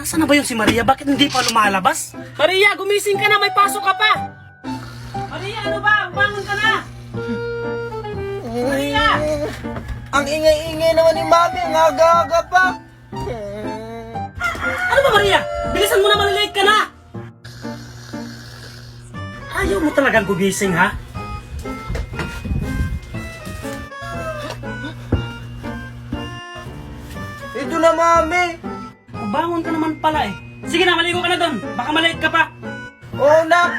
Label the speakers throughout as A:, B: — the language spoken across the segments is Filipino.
A: Nasaan na ba yung si Maria? Bakit hindi pa lumalabas? Maria, gumising ka na! May pasok ka pa! Maria, ano ba? Bangon ka na! Maria!
B: Ang ingay-ingay naman ni Mami, ang aga-aga pa.
A: Ano ba, Maria? Bilisan mo na, malilate ka na! Ayaw mo talagang gumising, ha?
B: Ito na, Mami.
A: Bangon ka naman pala eh. Sige na, maligo ka na doon. Baka malate ka pa.
B: Oo, nak.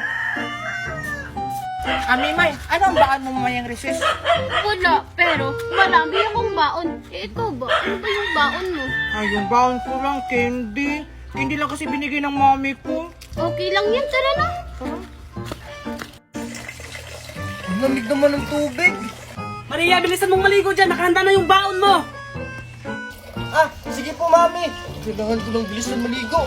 C: Mimay, ano ang baon mo mamayang recess?
D: Wala, pero marami akong baon. Ikaw ba? Ano ba yung baon mo?
C: Ay, yung baon ko lang, candy. Candy lang kasi binigay ng mami ko.
D: Okay lang yan, tara na.
B: Ang lamig naman ng tubig.
A: Maria, bilisan mong maligo dyan. Nakahanda na yung baon mo.
B: Ah, sige po, Mami. Kailangan ko ng bilis na maligo.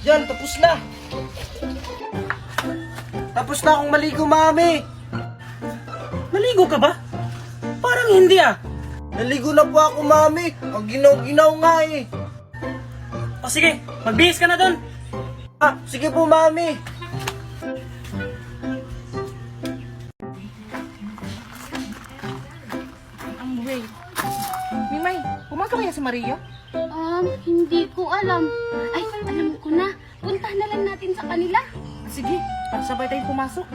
B: Yan, tapos na. Tapos na akong maligo, Mami.
A: Maligo ka ba? Parang hindi ah.
B: Naligo na po ako, Mami. Ang ginaw-ginaw nga eh.
A: O sige, magbihis ka na doon.
B: Ah, sige po, Mami.
C: Ang wait. Mimay, pumunta kaya si Maria?
D: Hindi ko alam. Ay, alam ko na. Puntahan na lang natin sa kanila.
C: Sige, para sabay tayong pumasok.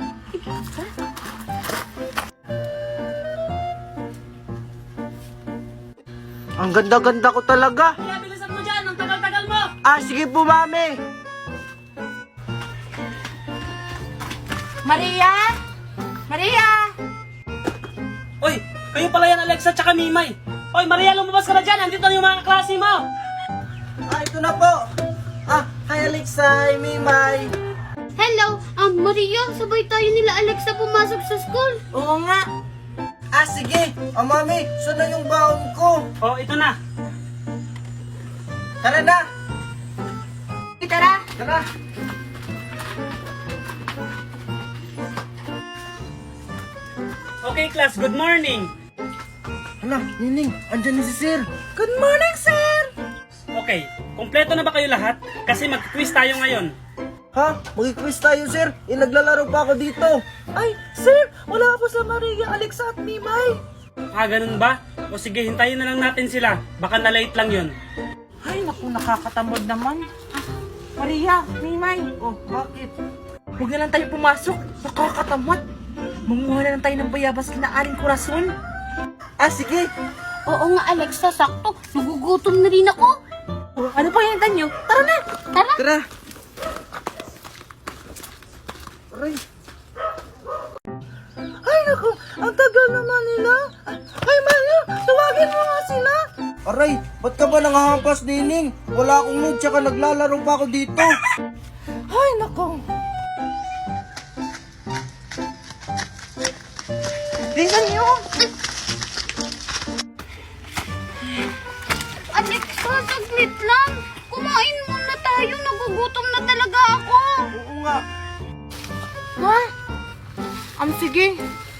B: Ang ganda-ganda ko talaga.
A: Maria, bilisan mo dyan. Ang tagal-tagal mo.
B: Ah, sige po, Mami.
C: Maria! Maria!
A: Oy, kayo pala yan, Alexa, tsaka Mimay. Oy, Maria, lumabas ka na dyan. Andito na yung mga kaklase mo.
B: Ah, ito na po. Ah, hi Alexa, hi Mimay.
D: Hello, Maria, sabay tayo nila Alexa pumasok sa school.
C: Oo nga.
B: Ah, sige. Ah, Mami, saan na yung baon ko?
A: Oh, ito na.
B: Tara na.
C: Tara!
B: Tara.
A: Okay, class, good morning.
B: Hala, Nining, andyan na si Sir.
C: Good morning, sir!
A: Okay, kumpleto na ba kayo lahat? Kasi mag-quiz tayo ngayon.
B: Ha? Mag-quiz tayo, Sir. Naglalaro pa ako dito.
C: Ay, sir! Wala pa sa Maria, Alexa at Mimay.
A: Ah, ganun ba? O sige, hintayin na lang natin sila. Baka na-late lang yun.
C: Ay, naku, nakakatamad naman. Maria, Mimay.
B: Oh, bakit?
C: Huwag na lang tayo pumasok. Nakakatamad. Manguha na lang tayo ng bayabas kina Aling Corazon.
B: Ah, sige.
D: Oo nga, Alexa, sakto. Nagugutom na rin ako.
C: Oh, ano pa yung nyo? Tara na!
D: Tara.
B: Tara. Aray.
C: Ay, naku, ang tagal naman nila. Ay, Maria, tawagin mo nga sila.
B: Aray, ba't ka ba nangahampas, Nining? Wala akong mood, tsaka naglalaro pa ako dito.
C: Ay, naku. Tingnan nyo.
D: Alexa, saglit lang. Kumain muna tayo. Nagugutom na talaga ako.
B: Oo nga.
C: Ha? Sige.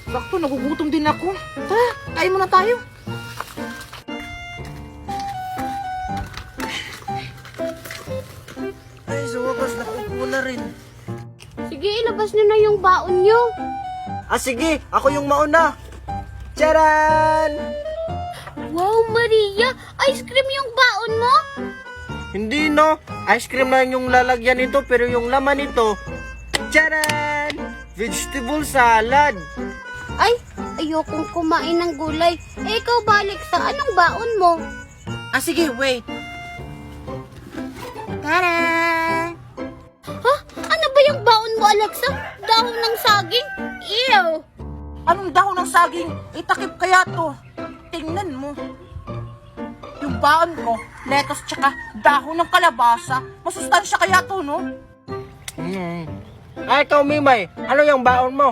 C: Sakto, nagugutom din ako. Tara, kain muna tayo.
B: Ay, sa wakas, nakupo na rin.
D: Sige, ilabas nyo na yung baon nyo.
B: Ah, sige. Ako yung mauna. Charan!
D: Wow, Maria! Ice cream yung baon mo?
B: Hindi, no. Ice cream lang yung lalagyan nito, pero yung laman nito, charan! Vegetable salad.
D: Ay, ayokong kumain ng gulay. Ikaw ba, Alexa? Anong baon mo?
C: Ah, sige, wait. Tara!
D: Ha? Ano ba yung baon mo, Alexa? Dahon ng saging? Ew!
C: Anong dahon ng saging? Itakip kaya to. Tingnan mo. Yung baon ko, lettuce tsaka dahon ng kalabasa. Masustansya kaya to, no?
B: Ay, ikaw, Mimay. Ano yung baon mo?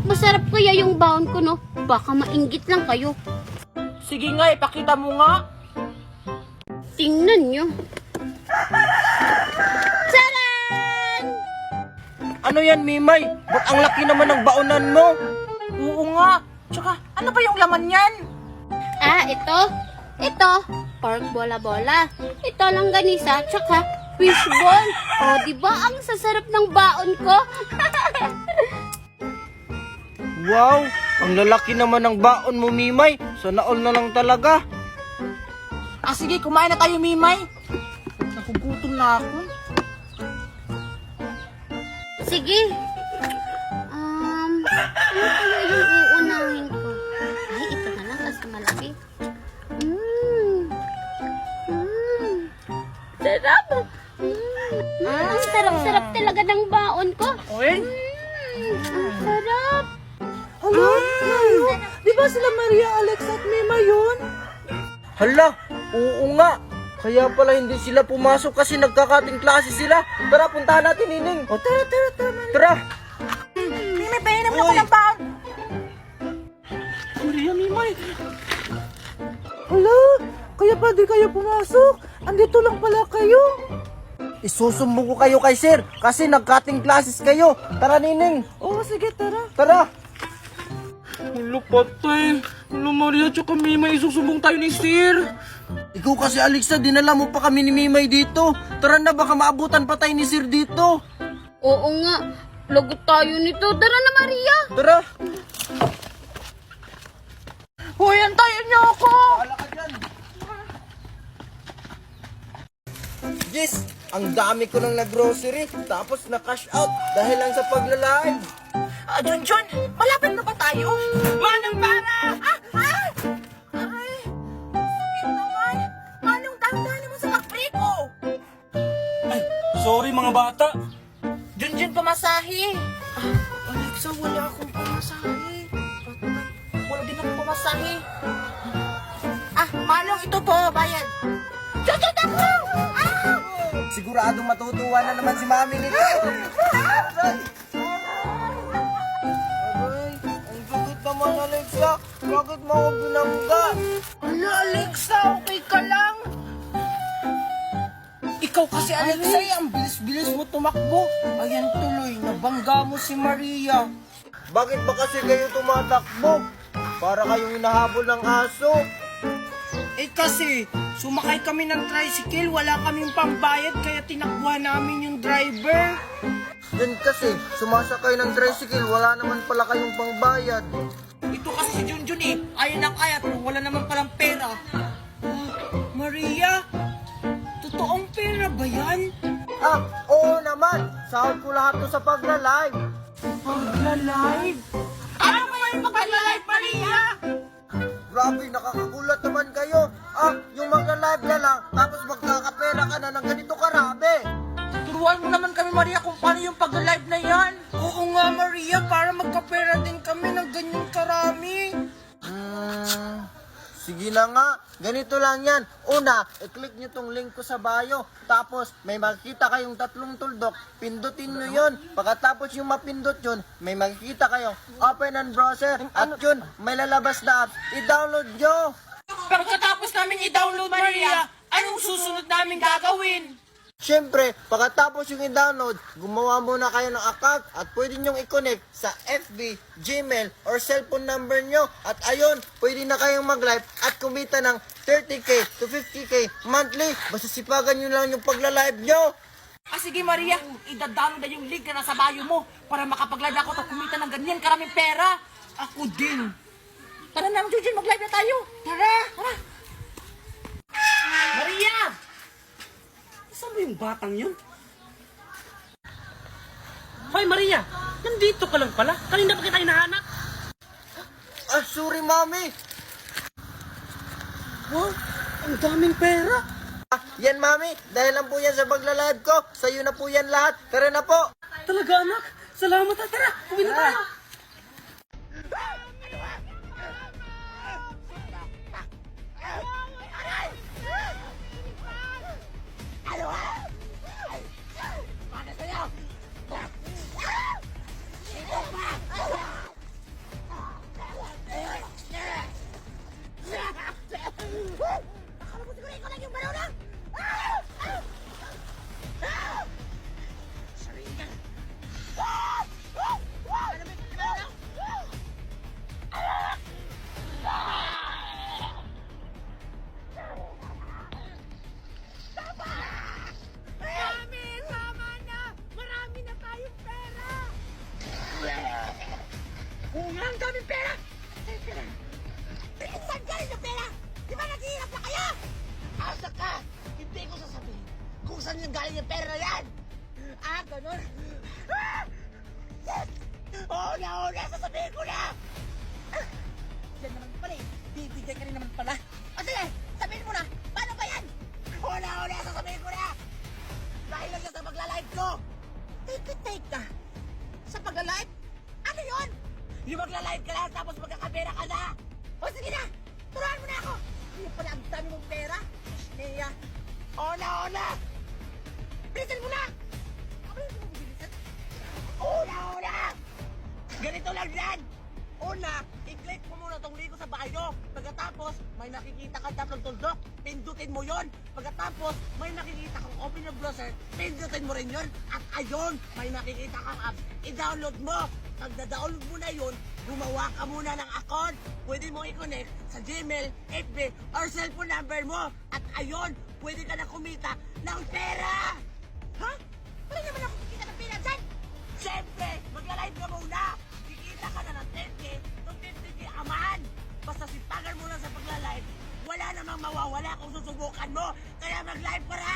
D: Masarap kaya yung baon ko, no? Baka mainggit lang kayo.
C: Sige nga, ipakita mo nga.
D: Tingnan nyo. Charan!
B: Ano yan, Mimay? Ba't ang laki naman ng baonan mo?
C: Oo nga, Tsaka, ano ba yung laman yan?
D: Ah, ito. Ito, pork bola-bola. Ito lang ganisa, tsaka fishball. O, di ba ang sasarap ng baon ko?
B: Wow, ang lalaki naman ng baon mo, Mimay. Sana all na lang talaga.
C: Ah, sige, kumain na tayo, Mimay. Nagugutom na ako.
D: Sige. Ano kaya yung uunahin ko? Ay, ito na lang kasi malaki. Sarap! Ang sarap-sarap talaga ng baon ko.
C: Oy?
D: Ang sarap!
C: Hala, di ba sila Maria, Alex at Mima yun?
B: Hala, oo nga. Kaya pala hindi sila pumasok kasi nagkakating klase sila. Tara, puntahan natin, Nining.
C: O, tara, Maria.
B: Tara.
C: Mimay, pahinam na ko ng baon.
A: Maria, Mimay.
C: Hala, kaya pa di kayo pumasok? Andito lang pala kayo.
B: Isusumbong ko kayo kay sir kasi nagkating classes kayo. Tara, Nining.
C: Oo, sige, tara.
B: Tara.
A: Ulo, patay. Ulo, Maria, tsaka Mimay, isusumbong tayo ni Sir.
B: Ikaw kasi, Alexa, dinala mo pa kami ni Mimay dito. Tara na, baka maabutan pa tayo ni sir dito.
D: Oo nga. Lagot tayo nito. Tara na, Maria!
B: Tara.
C: Hoy, antayin niyo ako.
B: Wala ka dyan. Yes, ang dami ko nang nag-grocery tapos na-cash out dahil lang sa pagla-live.
C: Ah, Junjun, malapit na ba tayo?
A: Manang para!
C: Ay! Sige naman. Manong dahan-dahan naman sa pagpriko.
A: Ay, sorry mga bata.
C: Junjun, pamasahe. Alexa, wala akong pamasahe. Wala din akong pamasahe. Manong, ito po, bayad. Junjun, ako!
B: Siguradong matutuwa na naman si Mami nito. Aray! Ang gugit naman, Alexa. Bakit mo ako binangga?
C: Ala, Alexa, okay ka lang? Ikaw kasi, Alexa, ang bilis-bilis mo tumakbo. Ayan tuloy, nabangga mo si Maria.
B: Bakit ba kasi kayo tumatakbo? Para kayong hinahabol ng aso.
C: Eh kasi, sumakay kami ng tricycle, wala kaming pambayad, kaya tinakbuhan namin yung driver.
B: Yan kasi, sumasakay ng tricycle, wala naman pala kayong pangbayad.
C: Ito kasi si Junjun eh, ayaw ng ayat, wala naman palang pera. Maria, totoong pera ba yan?
B: Ah, oo naman. Sahod ko lahat to sa pagla-live.
C: Pagla-live? Ano ba yung pagla-live, Maria?
B: Grabe, nakakagulat naman kayo. Ah, yung magla-live na lang, tapos magkakapera ka na ng ganito karami.
C: Turuan mo naman kami, Maria, kung paano yung pag-live na yan. Oo nga, Maria, para magkapera din kami ng ganyan karami.
B: Sige na nga, ganito lang yan. Una, i-click nyo tong link ko sa bio. Tapos, may makikita kayong 3 tuldok. Pindutin nyo yun. Pagkatapos yung mapindot yun, may makikita kayong open and browser. At yun, may lalabas na apps. I-download nyo.
C: Pagkatapos namin i-download, Maria, anong susunod namin gagawin?
B: Siyempre, pagkatapos yung i-download, gumawa muna kayo ng account at pwede nyong i-connect sa FB, Gmail, or cellphone number nyo. At ayun, pwede na kayong mag-live at kumita ng 30k to 50k monthly. Basta sipagan nyo lang yung pagla-live nyo.
C: Sige, Maria, idadalo na yung link na nasa bio mo para makapag-live ako at kumita ng ganyan karaming pera. Ako din. Tara na, Junjun, mag-live na tayo. Tara!
A: Maria! Saan ba yung batang yun? Hoy, Maria! Nandito ka lang pala. Kanina pa kita hinahanap.
B: Ah, sorry, Mami.
A: Wow, ang daming pera.
B: Ah, yan, Mami. Dahil lang po yan sa pagla-live ko. Sa'yo na po yan lahat. Tara na po.
A: Talaga, anak. Salamat ha. Tara, uwi na tayo.
E: mag-iisa ka. Hindi ko sasabihin kung saan yung galing yung pera na yan. Ah, ganun. Ah! Yes! Oo na, sasabihin ko na!
C: Yan naman pala eh. Bibigay ka rin naman pala. O sige, sabihin mo na, paano ba yan?
E: Oo na, sasabihin ko na! Dahil lang yan sa magla-live ko!
C: Teka. Sa pag-live? Ano yun?
E: Yung magla-live ka lang tapos magkakapera ka na!
C: O sige na, turuan mo na ako. Hindi pala ang dami mong pera. Nea.
E: Oo na!
C: Bilisan mo na! Ano yung bilisan?
E: Oo na! Ganito lang yan! Una, i-click mo muna tong link ko sa bio. Pagkatapos, may nakikita kang tatlong tuldok, pindutin mo yon. Pagkatapos, may nakikita kang open your browser, pindutin mo rin yon. At ayun, may nakikita kang apps, i-download mo. Pag na-download mo na yun, gumawa ka muna ng account. Pwede mo i-connect sa Gmail, FB, or cellphone number mo. At ayun, pwede ka na kumita ng pera!
C: Ha? Wala naman ako kikita ng pera dyan.
E: Siyempre, magla-live ka muna! Kikita ka na ng 10K to 50K a month! Basta sipagan mo lang sa pagla-live, wala namang mawawala kung susubukan mo! Kaya mag-live ka na!